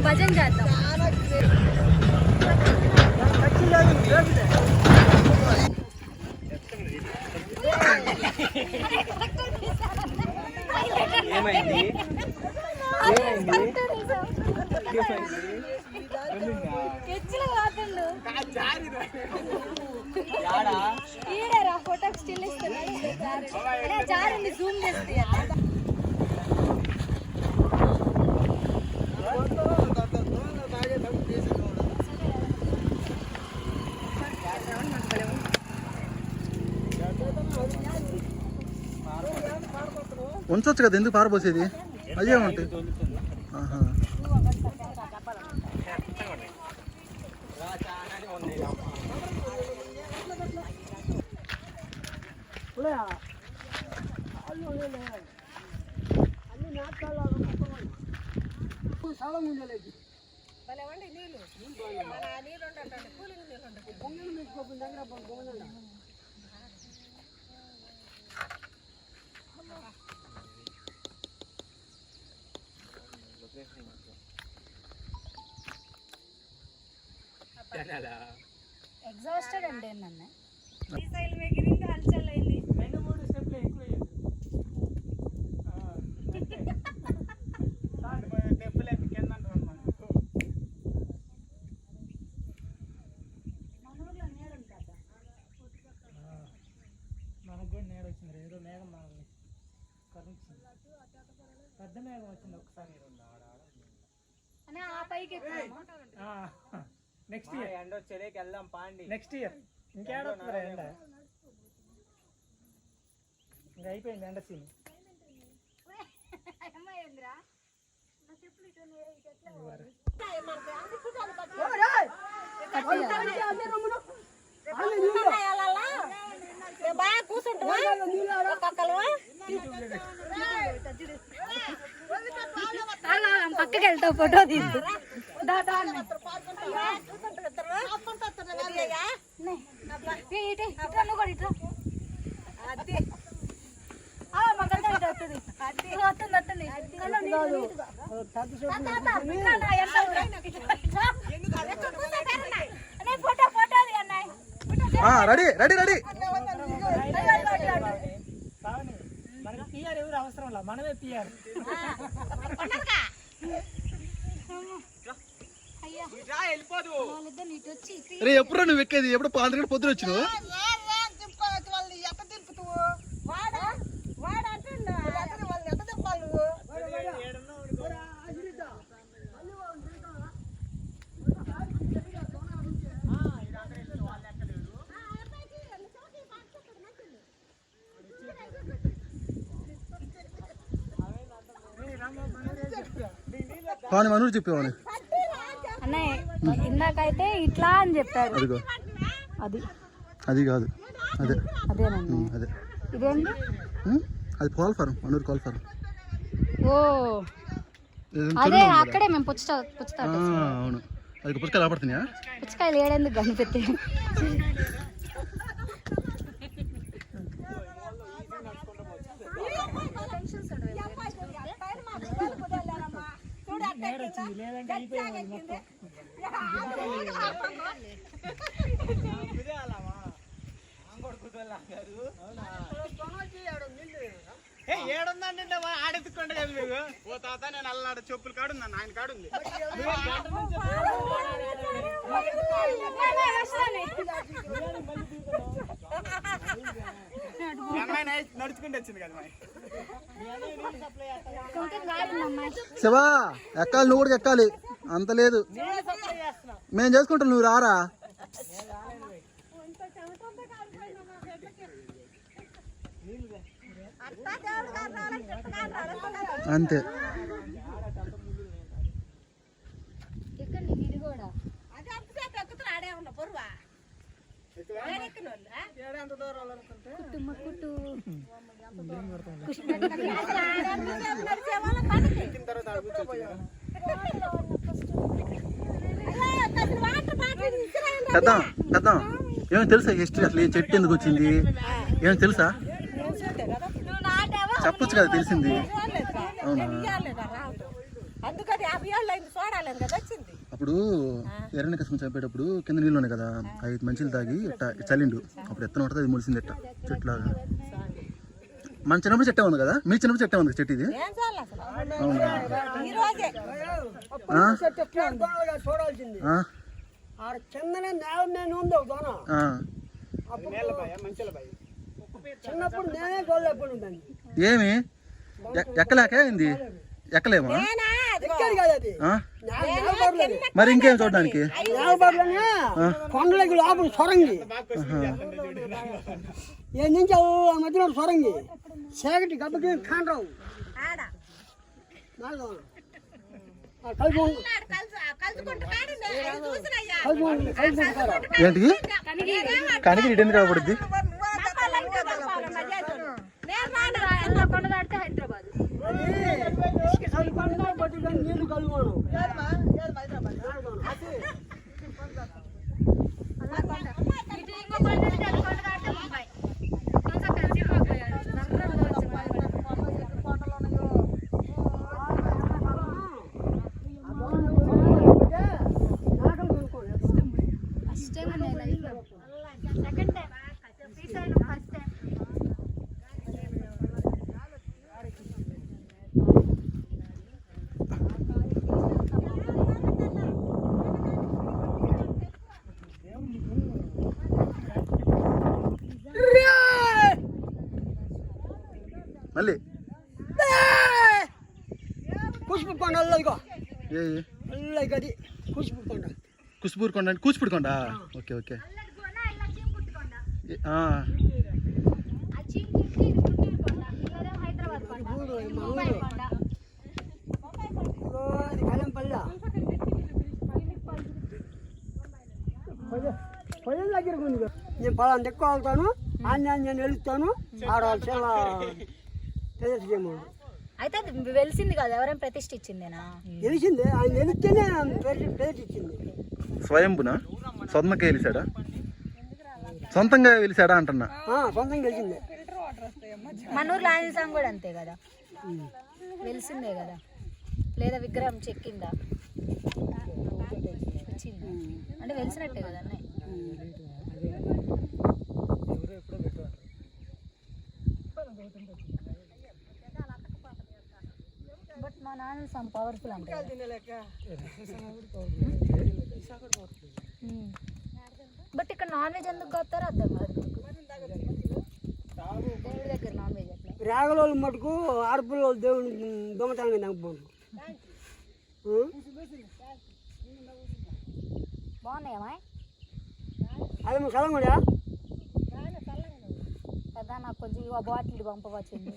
భజన చేద్దాం. ఏమైంది ఈడరా ఫోటోకి స్టిల్ ఇస్తున్నా జారింది జూమ్ చేస్తే ఉంచొచ్చు కదా, ఎందుకు పారపోసేది? అయ్యే ఉంటాయి. ఎగ్జాస్టెడ్ అంటే ఏంటన్నా శ్రీశైలం ఎగిరింది, హల్చల్ అయింది. 2-3 స్టెప్లు ఎక్కువ మనకు కూడా నేడ వచ్చింది. ఏదో మేఘం మనల్ని కరుణించింది. పెద్ద మేఘం వచ్చింది ఒకసారి. నెక్స్ట్ ఇయర్ ఎండ వచ్చేదేకి వెళ్దాం పాండి. నెక్స్ట్ ఇయర్ ఇంకేడొస్తుందా ఎండ? ఇంకా అయిపోయింది ఎండ సీన్. పక్కకి వెళ్తావు ఫోటో తీసి రెడీ రెడీ రెడీ. మనకి పిఆర్ ఎవరు అవసరం లా, మనమే పిఆర్. ఎప్పుడు నువ్వు ఎక్కేది? ఎప్పుడు పాండ్ర పొద్దున వచ్చినావు? పాని మనూరు చెప్పేవాని అన్నయ్య ఇందాకైతే ఇట్లా అని చెప్పారు. అదిగో అది అది కాదు, అదే అదేనండి. అదే ఇదేంటి? అది కోల్ ఫారం, మనూరు కోల్ ఫారం. ఓ అదే అక్కడే మేము పుచ్చుతా. అవును, అది పుచ్చకాయలు కాపాడుతున్నాయా? పుచ్చకాయలు ఏడేందుకు కనిపెట్టి ఏడుందంటే ఆడెత్తుకుంటే కదా మీకు. ఓ తాత నేను అల్లాడ చెప్పులు కాడుందా, ఆయన కాడుంది. నడుచుకుంటూ వచ్చింది కదా. శివా ఎక్కాలి, నువ్వు కూడా ఎక్కాలి. అంత లేదు, మేము చేసుకుంటాం, నువ్వు రారా. అంతే. పెద్దాం పెద్దాం ఏమో తెలుసా హిస్టరీ? అసలు ఈ చెట్టు ఎందుకు వచ్చింది ఏమో తెలుసా? చెప్పొచ్చు కదా, తెలిసింది. అవునా? అందుకని 50 ఏళ్ళు అయింది చూడాలని కదా వచ్చింది. అప్పుడు ఎర్రని కసం చంపేటప్పుడు కింద నీళ్ళు ఉన్నాయి కదా, 5 మంచిలు తాగి ఇట్ట చల్లిండు. అప్పుడు ఎత్తన ఉంటుంది, అది ములిసింది ఇట్ట చెట్లాగా. మన చిన్నప్పుడు చెట్టే ఉంది కదా, మీ చిన్నప్పుడు చెట్టే ఉంది చెట్టు ఇది. అవునా? ఏమి ఎక్కలేక ఏంది? ఎక్కలేమా? మరి ఇంకేం చూడడానికి? కొండలకి లోపల సొరంగి ఏ నుంచి మధ్యలో సొరంగి చీకటి గబ్బకి కాండ్రావు ఏంటి కనికి రిటర్న్ కాబడుద్ది. నీళ్లు కలుగును మళ్ళీ కూచిపూడి కొండ అది కూచిపూడి కొండ. కూచిపూడి కొండ అంటే కూచిపూడి కొండ. Okay okay. పొలం దగ్గర నేను పలానా ఎక్కువ అవుతాను, నేను వెళ్తాను ఆడవాళ్ళు ప్రదర్శించమన్నాడు. అయితే వెలిసింది కదా, ఎవరైనా ప్రతిష్ఠ ఇచ్చిందేనా? వెలిసింది, ఆయన వెలిస్తేనే ప్రదర్శించింది. స్వయంభునా సొంతంగా వెలిసాడా? సొంతంగా వెలిసాడా అంటున్నా. సొంతంగా వెలిసింది. మన ఊర్లో ఆంజనేయ స్వామి కూడా అంతే కదా, వెలిసిందే కదా. లేదా విగ్రహం చెక్కిందా? ఇచ్చిందా అంటే వెలిసినట్టే కదా అన్నయ్య. బట్ మా నాన్న సమ్ పవర్ఫుల్ అంటే బట్ ఇక్కడ నాన్ వెజ్ ఎందుకు కాస్తారో అర్థం కాదు. దేవుడి దగ్గర నాన్ వెజ్ అట్లా రాగలోళ్ళు మటుకు ఆడపిల్లలు దేవుని దొంగతనంగా నమ్మపోను. బాగున్నాయమ్మా అదే మా స్థలం కూడా కదా. నాకు కొంచెం ఇక బాటిల్ పంపవచ్చింది.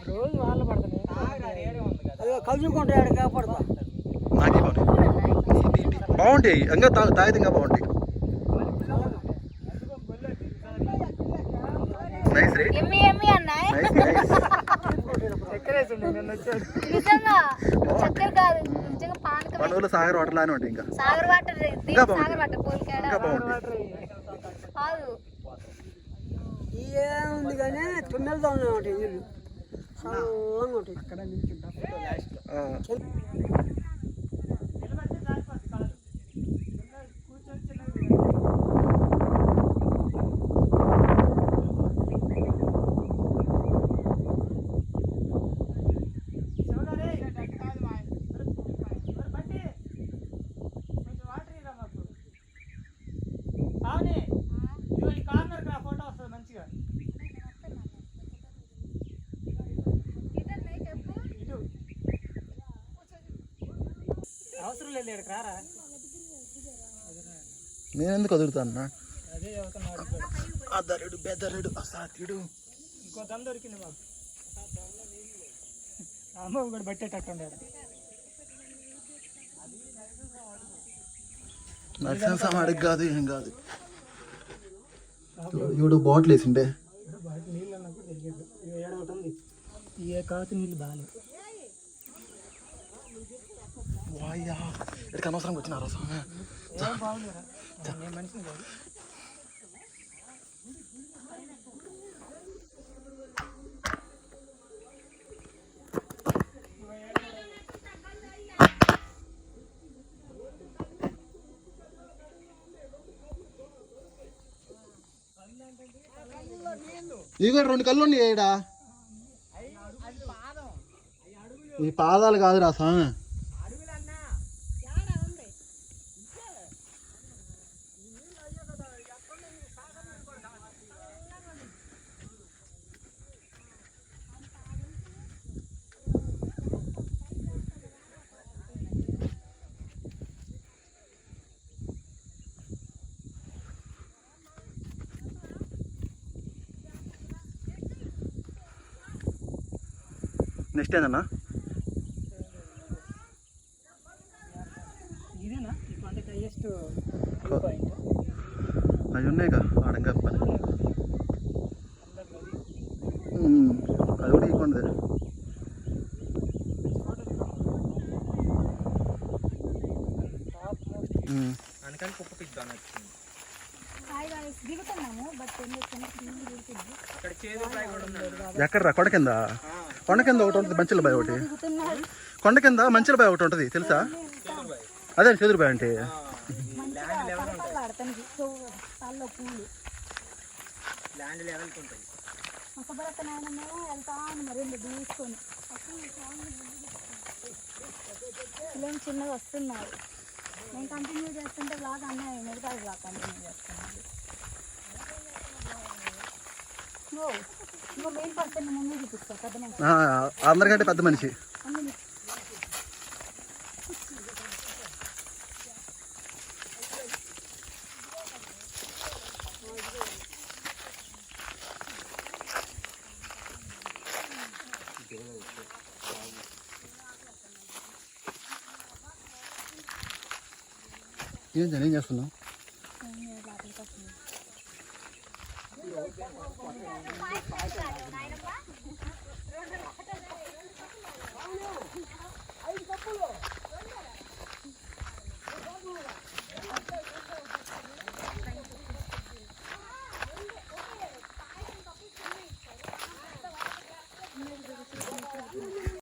రోజు వాళ్ళ పడుతుంది కలుసుకుంటే కాపాడుతా. నాకే బాగుంటాయి, ఇంకా తాగితే ఇంకా బాగుంటాయి. నైస్ రే, నిజంగా చక్కెర కాదు, నిజంగా పానకం. మన ఊళ్ళో సాగర్ వాటర్ లానే ఉంటాయి. ఇంకా సాగర్ వాటర్, సాగర్ వాటర్ పోలికాడ కాదు. ఏముంది కానీ 9 ఉంటాయి నీళ్ళు చల్లగా ఉంటాయి. అవసరం లేదు ఇక్కడికి రారా. నేను ఎందుకు వదులుతాను? అద్దరుడు బెదరుడు అసాధ్యుడు. ఇంకో దమ్ దొరికింది మాకు. అమ్మ కూడా పట్టేటట్టు ఉండే నరసింహ అడిగి కాదు, ఏం కాదు. ఇప్పుడు బాటిల్ వేసిండే నీళ్ళు అన్నప్పుడు తెలియదు. ఏడవుతుంది ఏ కావచ్చు నీళ్ళు బాగాలేదు. వాయా ఇక్కడికి అనవసరంగా వచ్చిన రోజు ఏం బాగుందిరా నేను మనిషిని కాదు. ఇవి కూడా 2 కళ్ళు ఉన్నాయి ఏడా. ఈ పాదాలు కాదు రా స్వామి. నెక్స్ట్ ఏందన్నా? ఇదేనా ఈ కొండకి హైయెస్ట్ పాయింట్. అవి ఉన్నాయిగా ఆడంగా పని. అది కూడా ఈ కొండదే. అనకాని కుప్ప పిద్దాం వచ్చింది. దిగుతున్నాము బట్ అక్కడ చేదు ఫ్రై కూడా ఉంది. ఎక్కడరా? కొండ కింద. కొండ కింద ఒకటి ఉంటుంది మంచిల బాయ్ ఒకటి. కొండ కింద మంచిల బాయ్ ఒకటి ఉంటుంది తెలుసా? అదే చెదురు బాయ్ అంటే. ల్యాండ్ లెవెల్కి ఉంటుంది. చిన్నగా వస్తున్నారు. నేను కంటిన్యూ చేస్తుంటే బ్లాగ్ అన్నయ్య మిగతా బ్లాగ్ కంటిన్యూ చేస్తున్నాను. ఇంకో మెయిన్ పర్సన్ ముందు చూపిస్తా. పెద్ద మనిషి, అందరికంటే పెద్ద మనిషి. ఏం చేస్తున్నావు?